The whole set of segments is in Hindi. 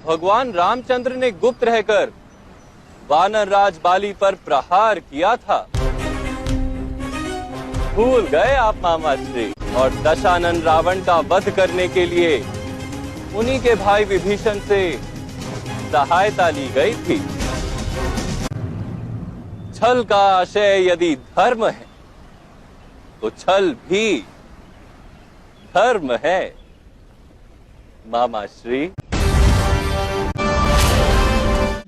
भगवान रामचंद्र ने गुप्त रहकर वानर राज बाली पर प्रहार किया था। भूल गए आप मामा श्री? और दशानन रावण का वध करने के लिए उन्हीं के भाई विभीषण से सहायता ली गई थी। छल का आशय यदि धर्म है तो छल भी धर्म है मामा श्री।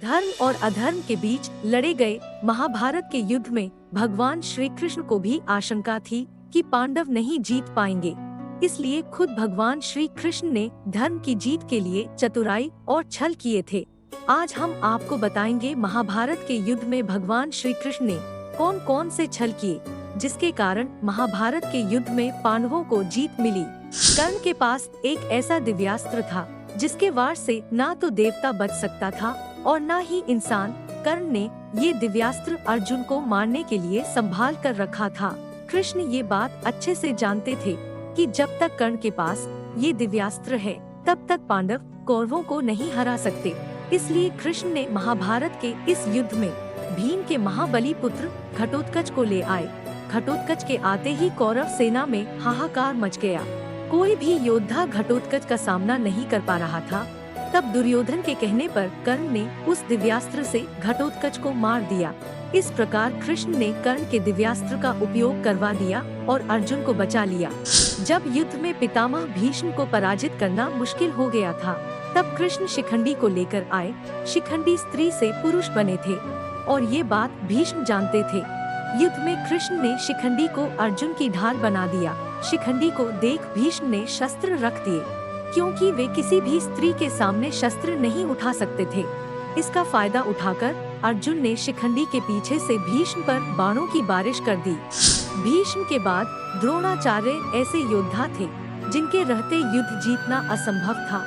धर्म और अधर्म के बीच लड़े गए महाभारत के युद्ध में भगवान श्री कृष्ण को भी आशंका थी कि पांडव नहीं जीत पाएंगे। इसलिए खुद भगवान श्री कृष्ण ने धर्म की जीत के लिए चतुराई और छल किए थे। आज हम आपको बताएंगे महाभारत के युद्ध में भगवान श्री कृष्ण ने कौन कौन से छल किए, जिसके कारण महाभारत के युद्ध में पांडवों को जीत मिली। कर्ण के पास एक ऐसा दिव्यास्त्र था जिसके वार से ना तो देवता बच सकता था और ना ही इंसान। कर्ण ने ये दिव्यास्त्र अर्जुन को मारने के लिए संभाल कर रखा था। कृष्ण ये बात अच्छे से जानते थे कि जब तक कर्ण के पास ये दिव्यास्त्र है तब तक पांडव कौरवों को नहीं हरा सकते। इसलिए कृष्ण ने महाभारत के इस युद्ध में भीम के महाबली पुत्र घटोत्कच को ले आए। घटोत्कच के आते ही कौरव सेना में हाहाकार मच गया। कोई भी योद्धा घटोत्कच का सामना नहीं कर पा रहा था। तब दुर्योधन के कहने पर कर्ण ने उस दिव्यास्त्र से घटोत्कच को मार दिया। इस प्रकार कृष्ण ने कर्ण के दिव्यास्त्र का उपयोग करवा दिया और अर्जुन को बचा लिया। जब युद्ध में पितामह भीष्म को पराजित करना मुश्किल हो गया था, तब कृष्ण शिखंडी को लेकर आए। शिखंडी स्त्री से पुरुष बने थे और ये बात भीष्म जानते थे। युद्ध में कृष्ण ने शिखंडी को अर्जुन की ढाल बना दिया। शिखंडी को देख भीष्म ने शस्त्र रख दिए, क्योंकि वे किसी भी स्त्री के सामने शस्त्र नहीं उठा सकते थे। इसका फायदा उठाकर अर्जुन ने शिखंडी के पीछे से भीष्म पर बाणों की बारिश कर दी। भीष्म के बाद द्रोणाचार्य ऐसे योद्धा थे जिनके रहते युद्ध जीतना असंभव था।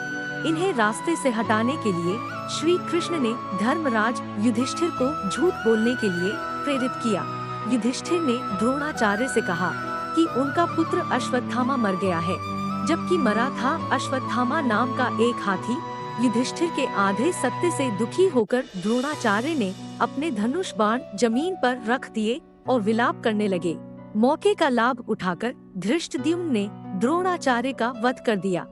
इन्हें रास्ते से हटाने के लिए श्री कृष्ण ने धर्मराज युधिष्ठिर को झूठ बोलने के लिए प्रेरित किया। युधिष्ठिर ने द्रोणाचार्य से कहा कि उनका पुत्र अश्वत्थामा मर गया है, जबकि मरा था अश्वत्थामा नाम का एक हाथी। युधिष्ठिर के आधे सत्य से दुखी होकर द्रोणाचार्य ने अपने धनुष बाण जमीन पर रख दिए और विलाप करने लगे। मौके का लाभ उठाकर धृष्टद्युम्न ने द्रोणाचार्य का वध कर दिया।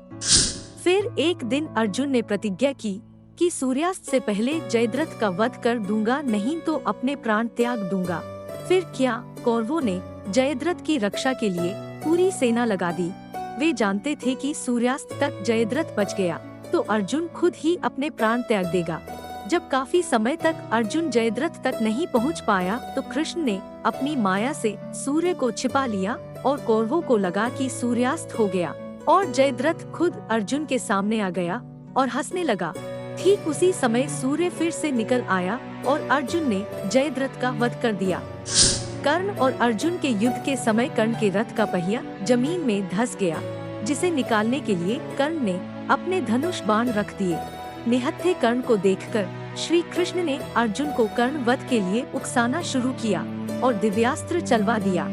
फिर एक दिन अर्जुन ने प्रतिज्ञा की कि सूर्यास्त से पहले जयद्रथ का वध कर दूंगा, नहीं तो अपने प्राण त्याग दूंगा। फिर क्या, कौरवों ने जयद्रथ की रक्षा के लिए पूरी सेना लगा दी। वे जानते थे कि सूर्यास्त तक जयद्रथ बच गया तो अर्जुन खुद ही अपने प्राण त्याग देगा। जब काफी समय तक अर्जुन जयद्रथ तक नहीं पहुंच पाया तो कृष्ण ने अपनी माया से सूर्य को छिपा लिया और कौरवों को लगा कि सूर्यास्त हो गया और जयद्रथ खुद अर्जुन के सामने आ गया और हंसने लगा। ठीक उसी समय सूर्य फिर से निकल आया और अर्जुन ने जयद्रथ का वध कर दिया। कर्ण और अर्जुन के युद्ध के समय कर्ण के रथ का पहिया जमीन में धंस गया, जिसे निकालने के लिए कर्ण ने अपने धनुष बाण रख दिए। निहत्थे कर्ण को देखकर श्री कृष्ण ने अर्जुन को कर्ण वध के लिए उकसाना शुरू किया और दिव्यास्त्र चलवा दिया।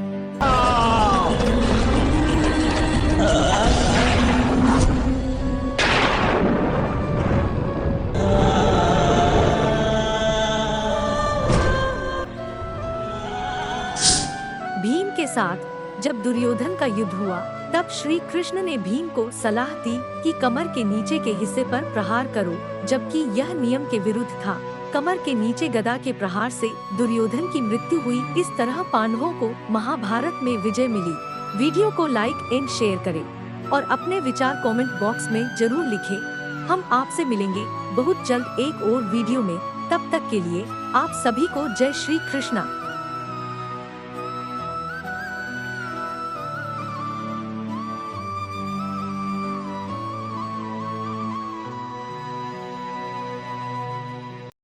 भीम के साथ जब दुर्योधन का युद्ध हुआ तब श्री कृष्ण ने भीम को सलाह दी कि कमर के नीचे के हिस्से पर प्रहार करो, जबकि यह नियम के विरुद्ध था। कमर के नीचे गदा के प्रहार से दुर्योधन की मृत्यु हुई। इस तरह पांडवों को महाभारत में विजय मिली। वीडियो को लाइक एंड शेयर करें और अपने विचार कमेंट बॉक्स में जरूर लिखें। हम आपसे मिलेंगे बहुत जल्द एक और वीडियो में। तब तक के लिए आप सभी को जय श्री कृष्णा।